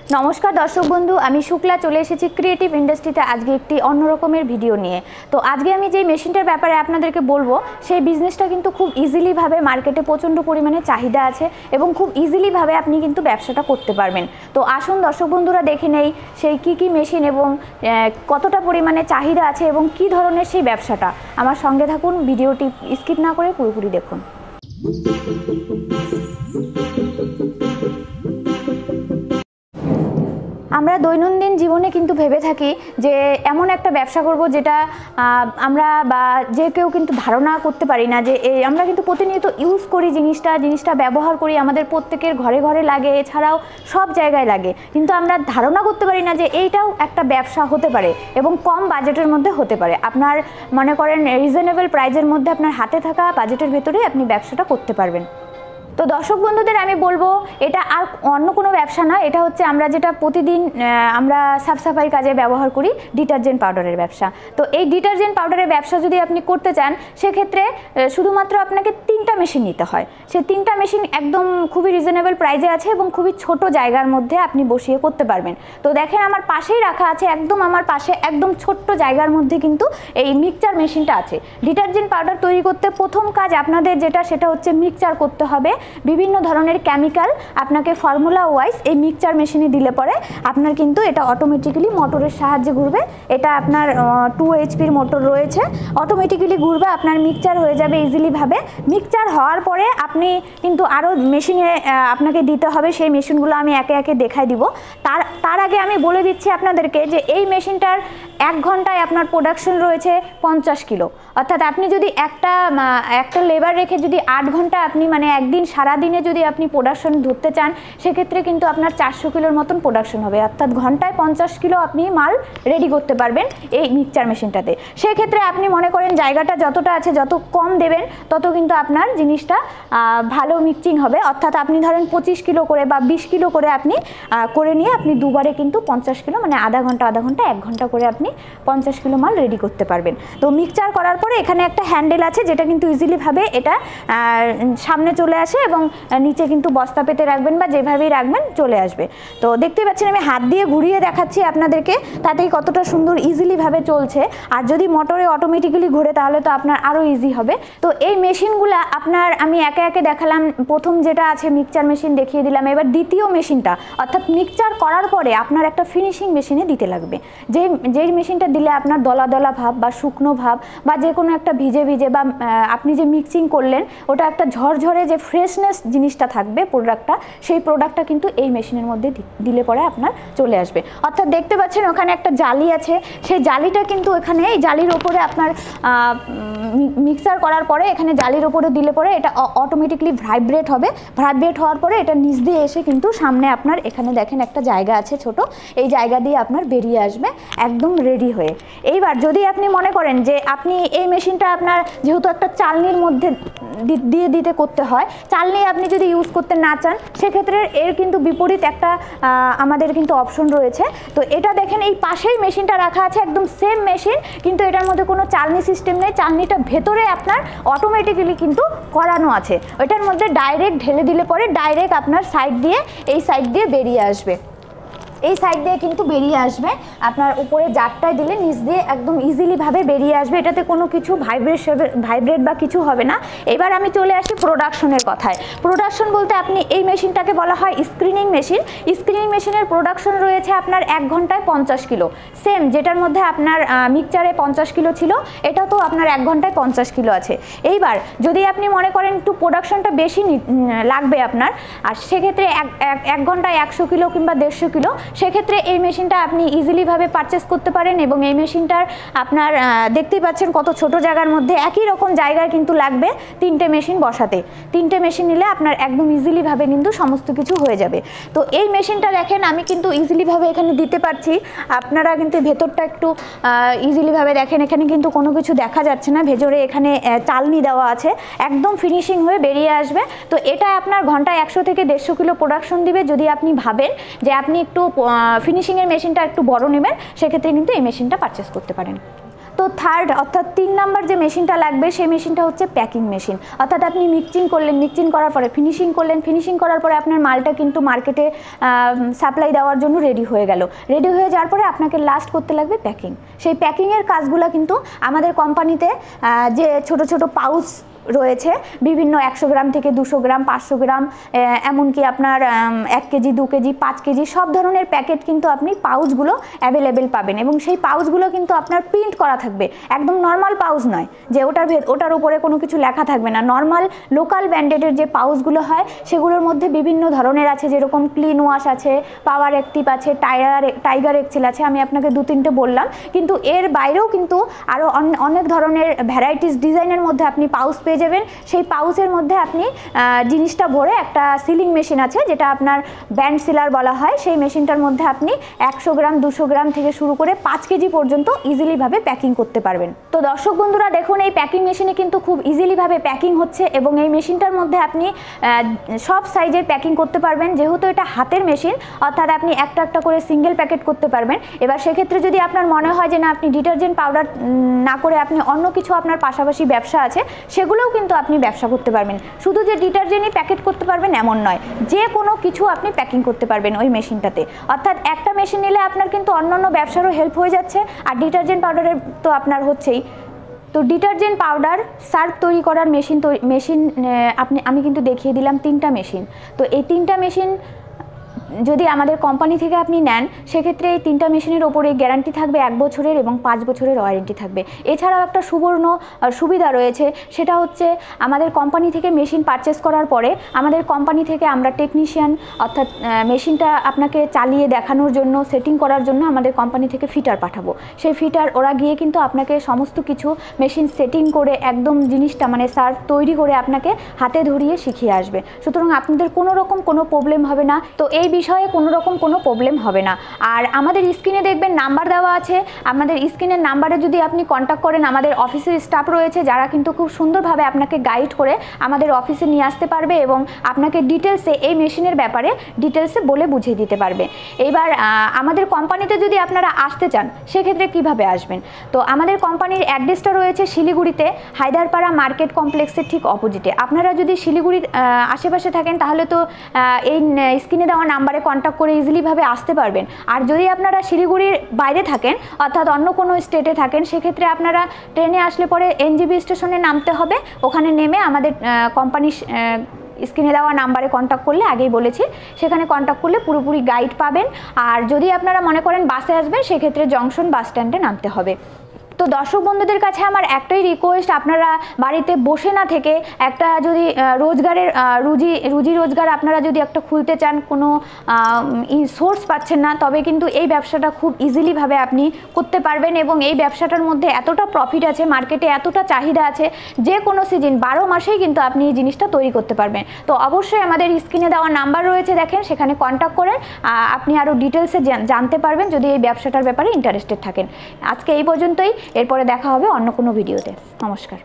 नमस्कार दर्शक बंधु आमी शुक्ला चले एसेछि क्रिएटिव इंडस्ट्रीते आजके एकटी अन्य रकमेर भिडियो निये। तो आजके आमी जे मेशिनटार ब्यापारे आपनादेरके बोलबो सेई बिजनेसटा किन्तु खूब इजिली भावे मार्केटे प्रचंड परिमाणे चाहिदा आछे एबं खूब इजिली भावे आपनि किन्तु व्यवसाटा करते पारबेन। तो आसुन दर्शक बंधुरा देखे नेই सेई की मेशिन एबं कतटा परिमाणे चाहिदा आछे एबं की धरनेर सेई व्यवसाटा। आमार संगे थाकुन, भिडियोटी स्किप ना करे पुरोपुरि देखुन। আমরা দৈনন্দিন জীবনে কিন্তু ভেবে থাকি যে এমন একটা ব্যবসা করব যেটা আমরা বা যে কেউ কিন্তু ধারণা করতে পারি না যে আমরা কিন্তু প্রতিনিয়ত ইউজ করি জিনিসটা ব্যবহার করি, আমাদের প্রত্যেকের ঘরে ঘরে লাগে, এছাড়াও সব জায়গায় লাগে, কিন্তু আমরা ধারণা করতে পারি না যে এইটাও একটা ব্যবসা হতে পারে এবং কম বাজেটের মধ্যে হতে পারে। আপনার মনে করেন রিজনেবল প্রাইজের মধ্যে আপনার হাতে থাকা বাজেটের ভেতরেই আপনি ব্যবসাটা করতে পারবেন। তো দর্শক বন্ধুদের আমি বলবো এটা আর অন্য কোনো ব্যবসা না, এটা হচ্ছে আমরা যেটা প্রতিদিন আমরা সাফ সাফাই কাজে ব্যবহার করি ডিটারজেন্ট পাউডারের ব্যবসা। তো এই ডিটারজেন্ট পাউডারের ব্যবসা যদি আপনি করতে চান সেক্ষেত্রে শুধুমাত্র আপনাকে 3টা মেশিন নিতে হয়। সেই 3টা মেশিন একদম খুবই রিজনেবল প্রাইজে আছে এবং খুবই ছোট জায়গার মধ্যে আপনি বসিয়ে করতে পারবেন। তো দেখেন আমার পাশেই রাখা আছে, একদম আমার পাশে একদম ছোট্ট জায়গার মধ্যে কিন্তু এই মিক্সচার মেশিনটা আছে। ডিটারজেন্ট পাউডার তৈরি করতে প্রথম কাজ আপনাদের সেটা হচ্ছে মিক্সচার করতে হবে। বিভিন্ন ধরনের কেমিক্যাল আপনাকে ফর্মুলা ওয়াইজ এই মিক্সচার মেশিনে দিলে পরে আপনার কিন্তু এটা অটোমেটিক্যালি মোটরের সাহায্যে ঘুরবে। এটা আপনার 2 এইচপির মোটর রয়েছে, অটোমেটিক্যালি ঘুরবে, আপনার মিক্সচার হয়ে যাবে ইজিলি ভাবে। মিক্সচার হওয়ার পরে আপনি কিন্তু আরও মেশিনে আপনাকে দিতে হবে, সেই মেশিনগুলো আমি একে একে দেখাই দিব। তার আগে আমি বলে দিচ্ছি আপনাদেরকে যে এই মেশিনটার 1 ঘন্টায় আপনার প্রোডাকশন রয়েছে 50 কিলো। অর্থাৎ আপনি যদি একটা লেবার রেখে যদি 8 ঘন্টা আপনি মানে একদিন সারাদিনে যদি আপনি প্রোডাকশন ধরতে চান সেক্ষেত্রে কিন্তু আপনার 400 কিলোর মতন প্রোডাকশন হবে। অর্থাৎ ঘন্টায় 50 কিলো আপনি মাল রেডি করতে পারবেন এই মিক্সচার মেশিনটাতে। সেক্ষেত্রে আপনি মনে করেন জায়গাটা যতটা আছে যত কম দেবেন তত কিন্তু আপনার জিনিসটা ভালো মিক্সিং হবে। অর্থাৎ আপনি ধরেন 25 কিলো করে বা 20 কিলো করে আপনি করে নিয়ে আপনি দুবারে কিন্তু 50 কিলো মানে আধা ঘন্টা 1 ঘন্টা করে আপনি 50 কিলো মাল রেডি করতে পারবেন। তো মিক্সচার করার পরে এখানে একটা হ্যান্ডেল আছে যেটা কিন্তু ইজিলি ভাবে এটা সামনে চলে আসে এবং নিচে কিন্তু বস্তা পেতে রাখবেন বা যেভাবেই রাখবেন চলে আসবে। তো দেখতে পাচ্ছেন আমি হাত দিয়ে ঘুরিয়ে দেখাচ্ছি আপনাদেরকে, তাতেই কতটা সুন্দর ইজিলি ভাবে চলছে। আর যদি মোটরে অটোমেটিক্যালি ঘুরে তাহলে তো আপনার আরও ইজি হবে। তো এই মেশিনগুলো আপনার আমি একে একে দেখালাম। প্রথম যেটা আছে মিক্সচার মেশিন দেখিয়ে দিলাম, এবার দ্বিতীয় মেশিনটা অর্থাৎ মিক্সচার করার পরে আপনার একটা ফিনিশিং মেশিনে দিতে লাগবে। যেই মেশিনটা দিলে আপনার দলা দলা ভাব বা শুকনো ভাব বা যে কোনো একটা ভিজে বা আপনি যে মিক্সিং করলেন ওটা একটা ঝরঝরে যে ফ্রেশনেস জিনিসটা থাকবে প্রোডাক্টটা, সেই প্রোডাক্টটা কিন্তু এই মেশিনের মধ্যে দিলে পরে আপনার চলে আসবে। অর্থাৎ দেখতে পাচ্ছেন ওখানে একটা জালি আছে, সেই জালিটা কিন্তু এখানে এই জালির ওপরে আপনার মিক্সার করার পরে এখানে জালির ওপরে দিলে পরে এটা অটোমেটিকলি ভাইব্রেট হবে। ভাইব্রেট হওয়ার পরে এটা নিচ দিয়ে এসে কিন্তু সামনে আপনার এখানে দেখেন একটা জায়গা আছে ছোট, এই জায়গা দিয়ে আপনার বেরিয়ে আসবে একদম রেডি হয়ে। এইবার যদি আপনি মনে করেন যে আপনি এই মেশিনটা আপনার যেহেতু একটা চালনির মধ্যে দিতে করতে হয়, চালনি আপনি যদি ইউজ করতে না চান সেক্ষেত্রে এর কিন্তু বিপরীত একটা আমাদের কিন্তু অপশন রয়েছে। তো এটা দেখেন এই পাশেই মেশিনটা রাখা আছে, একদম সেম মেশিন, কিন্তু এটার মধ্যে কোনো চালনি সিস্টেম নেই। চালনিটা ভেতরে আপনার অটোমেটিক্যালি কিন্তু করানো আছে, ওইটার মধ্যে ডাইরেক্ট ঢেলে দিলে পরে ডাইরেক্ট আপনার এই সাইড দিয়ে বেরিয়ে আসবে। এই সাইড দিয়ে কিন্তু বেরিয়ে আসবে, আপনার উপরে জারটায় দিলে নিচ দিয়ে একদম ইজিলি ভাবে বেরিয়ে আসবে। এটাতে কোনো কিছু ভাইব্রেট বা কিছু হবে না। এবার আমি চলে আসি প্রোডাকশনের কথায়। প্রোডাকশন বলতে আপনি এই মেশিনটাকে বলা হয় স্ক্রিনিং মেশিন। স্ক্রিনিং মেশিনের প্রোডাকশন রয়েছে আপনার 1 ঘন্টায় 50 কিলো। সেম যেটার মধ্যে আপনার মিক্সচারে 50 কিলো ছিল, এটা তো আপনার 1 ঘন্টায় 50 কিলো আছে। এইবার যদি আপনি মনে করেন একটু প্রোডাকশনটা বেশি লাগবে আপনার, আর সেক্ষেত্রে 1 ঘন্টায় 100 কিলো কিংবা 150 কিলো, সেক্ষেত্রে এই মেশিনটা আপনি ইজিলি ভাবে পারচেস করতে পারেন। এবং এই মেশিনটার আপনার দেখতেই পাচ্ছেন কত ছোট জায়গার মধ্যে একই রকম জায়গায় কিন্তু লাগবে 3টে মেশিন বসাতে। 3টে মেশিন নিলে আপনার একদম ইজিলি ভাবে কিন্তু সমস্ত কিছু হয়ে যাবে। তো এই মেশিনটা দেখেন আমি কিন্তু ইজিলি ভাবে এখানে দিতে পারছি, আপনারা কিন্তু ভেতরটা একটু ইজিলি ভাবে দেখেন, এখানে কিন্তু কোনো কিছু দেখা যাচ্ছে না, ভেতরে এখানে চালনি দেওয়া আছে, একদম ফিনিশিং হয়ে বেরিয়ে আসবে। তো এটা আপনার ঘন্টায় 100 থেকে 150 কিলো প্রোডাকশন দিবে। যদি আপনি ভাবেন যে আপনি একটু ফিনিশিংয়ের মেশিনটা একটু বড় নেবেন সেক্ষেত্রে কিন্তু এই মেশিনটা পারচেস করতে পারেন। তো থার্ড অর্থাৎ 3 নাম্বার যে মেশিনটা লাগবে সেই মেশিনটা হচ্ছে প্যাকিং মেশিন। অর্থাৎ আপনি মিক্সিং করলেন, মিক্সিং করার পরে ফিনিশিং করলেন, ফিনিশিং করার পরে আপনার মালটা কিন্তু মার্কেটে সাপ্লাই দেওয়ার জন্য রেডি হয়ে গেল। রেডি হয়ে যাওয়ার পরে আপনাকে লাস্ট করতে লাগবে প্যাকিং। সেই প্যাকিংয়ের কাজগুলো কিন্তু আমাদের কোম্পানিতে যে ছোট ছোট পাউচ রয়েছে বিভিন্ন 100 গ্রাম থেকে 200 গ্রাম, 500 গ্রাম, এমনকি আপনার 1 কেজি, 2 কেজি, 5 কেজি সব ধরনের প্যাকেট কিন্তু আপনি পাউচগুলো অ্যাভেলেবেল পাবেন। এবং সেই পাউচগুলো কিন্তু আপনার প্রিন্ট করা থাকবে, একদম নর্মাল পাউচ নয় যে ওটার উপরে কোনো কিছু লেখা থাকবে না। নর্মাল লোকাল ব্র্যান্ডেডের যে পাউচগুলো হয় সেগুলোর মধ্যে বিভিন্ন ধরনের আছে, যেরকম ক্লিন ওয়াশ আছে, পাওয়ার অ্যাক্টিভ আছে, টাইগার এক্সেল আছে, আমি আপনাকে 2-3টে বললাম। কিন্তু এর বাইরেও কিন্তু আরও অনেক ধরনের ভ্যারাইটিস ডিজাইনের মধ্যে আপনি পাউচ পেয়ে যাবেন। সেই পাউচের মধ্যে আপনি জিনিসটা ভরে একটা সিলিং মেশিন আছে যেটা আপনার ব্যান্ড সিলার বলা হয়, সেই মেশিনটার মধ্যে আপনি 100 গ্রাম, 200 গ্রাম থেকে শুরু করে 5 কেজি পর্যন্ত ইজিলিভাবে প্যাকিং করতে পারবেন। তো দর্শক বন্ধুরা দেখুন, এই প্যাকিং মেশিনে কিন্তু খুব ইজিলিভাবে প্যাকিং হচ্ছে এবং এই মেশিনটার মধ্যে আপনি সব সাইজের প্যাকিং করতে পারবেন। যেহেতু এটা হাতের মেশিন, অর্থাৎ আপনি একটা একটা করে সিঙ্গেল প্যাকেট করতে পারবেন। এবার সেক্ষেত্রে যদি আপনার মনে হয় যে না, আপনি ডিটারজেন্ট পাউডার না করে আপনি অন্য কিছু আপনার পাশাপাশি ব্যবসা আছে, সেগুলোও কিন্তু আপনি ব্যবসা করতে পারবেন। শুধু যে ডিটারজেন্টই প্যাকেট করতে পারবেন এমন নয়, যে কোনো কিছু আপনি প্যাকিং করতে পারবেন ওই মেশিনটাতে। অর্থাৎ একটা মেশিন নিলে আপনার কিন্তু অন্যান্য ব্যবসারও হেল্প হয়ে যাচ্ছে, আর ডিটারজেন্ট পাউডারের তো আপনার হচ্ছেই। তো ডিটারজেন্ট পাউডার সার্ফ তৈরি করার মেশিন আমি কিন্তু দেখিয়ে দিলাম 3টা মেশিন। তো এই 3টা মেশিন যদি আমাদের কোম্পানি থেকে আপনি নেন, সেক্ষেত্রে এই 3টা মেশিনের ওপরে গ্যারান্টি থাকবে 1 বছরের এবং 5 বছরের ওয়ারেন্টি থাকবে। এছাড়াও একটা সুবর্ণ সুবিধা রয়েছে, সেটা হচ্ছে আমাদের কোম্পানি থেকে মেশিন পারচেস করার পরে আমাদের কোম্পানি থেকে আমরা টেকনিশিয়ান, অর্থাৎ মেশিনটা আপনাকে চালিয়ে দেখানোর জন্য, সেটিং করার জন্য আমাদের কোম্পানি থেকে ফিটার পাঠাবো। সেই ফিটার ওরা গিয়ে কিন্তু আপনাকে সমস্ত কিছু মেশিন সেটিং করে একদম জিনিসটা মানে সার্ফ তৈরি করে আপনাকে হাতে ধরিয়ে শিখিয়ে আসবে। সুতরাং আপনাদের কোনো রকম কোনো প্রবলেম হবে না। তো এই বিষয়ে কোনো রকম কোনো প্রবলেম হবে না। আর আমাদের স্ক্রিনে দেখবেন নাম্বার দেওয়া আছে, আমাদের স্ক্রিনের নাম্বারে যদি আপনি কন্ট্যাক্ট করেন, আমাদের অফিসের স্টাফ রয়েছে যারা কিন্তু খুব সুন্দরভাবে আপনাকে গাইড করে আমাদের অফিসে নিয়ে আসতে পারবে এবং আপনাকে ডিটেলসে এই মেশিনের ব্যাপারে ডিটেলসে বলে বুঝিয়ে দিতে পারবে। এবার আমাদের কোম্পানিতে যদি আপনারা আসতে চান, সেক্ষেত্রে কিভাবে আসবেন? তো আমাদের কোম্পানির অ্যাড্রেসটা রয়েছে শিলিগুড়িতে, হায়দারপাড়া মার্কেট কমপ্লেক্সের ঠিক অপোজিটে। আপনারা যদি শিলিগুড়ির আশেপাশে থাকেন তাহলে তো এই স্ক্রিনে দেওয়া নাম্বারে কন্ট্যাক্ট করে ইজিলিভাবে আসতে পারবেন। আর যদি আপনারা শিলিগুড়ির বাইরে থাকেন, অর্থাৎ অন্য কোনো স্টেটে থাকেন, সেক্ষেত্রে আপনারা ট্রেনে আসলে পরে এনজিবি স্টেশনে নামতে হবে। ওখানে নেমে আমাদের কোম্পানির স্ক্রিনে দেওয়া নাম্বারে কন্ট্যাক্ট করলে, আগেই বলেছি, সেখানে কন্ট্যাক্ট করলে পুরোপুরি গাইড পাবেন। আর যদি আপনারা মনে করেন বাসে আসবেন, সেক্ষেত্রে জংশন বাস স্ট্যান্ডে নামতে হবে। তো দর্শক বন্ধুদের কাছে আমার একটাই রিকোয়েস্ট, আপনারা বাড়িতে বসে না থেকে একটা যদি রোজগারের রুজি রোজগার আপনারা যদি একটা খুলতে চান, কোনো সোর্স পাচ্ছেন না, তবে কিন্তু এই ব্যবসাটা খুব ইজিলিভাবে আপনি করতে পারবেন। এবং এই ব্যবসাটার মধ্যে এতটা প্রফিট আছে, মার্কেটে এতটা চাহিদা আছে, যে কোনো সিজন 12 মাসেই কিন্তু আপনি এই জিনিসটা তৈরি করতে পারবেন। তো অবশ্যই আমাদের স্ক্রিনে দেওয়া নাম্বার রয়েছে, দেখেন, সেখানে কন্ট্যাক্ট করে আপনি আরও ডিটেলসে জানতে পারবেন যদি এই ব্যবসাটার ব্যাপারে ইন্টারেস্টেড থাকেন। আজকে এই পর্যন্তই, এরপরে দেখা হবে অন্য কোনো ভিডিওতে। নমস্কার।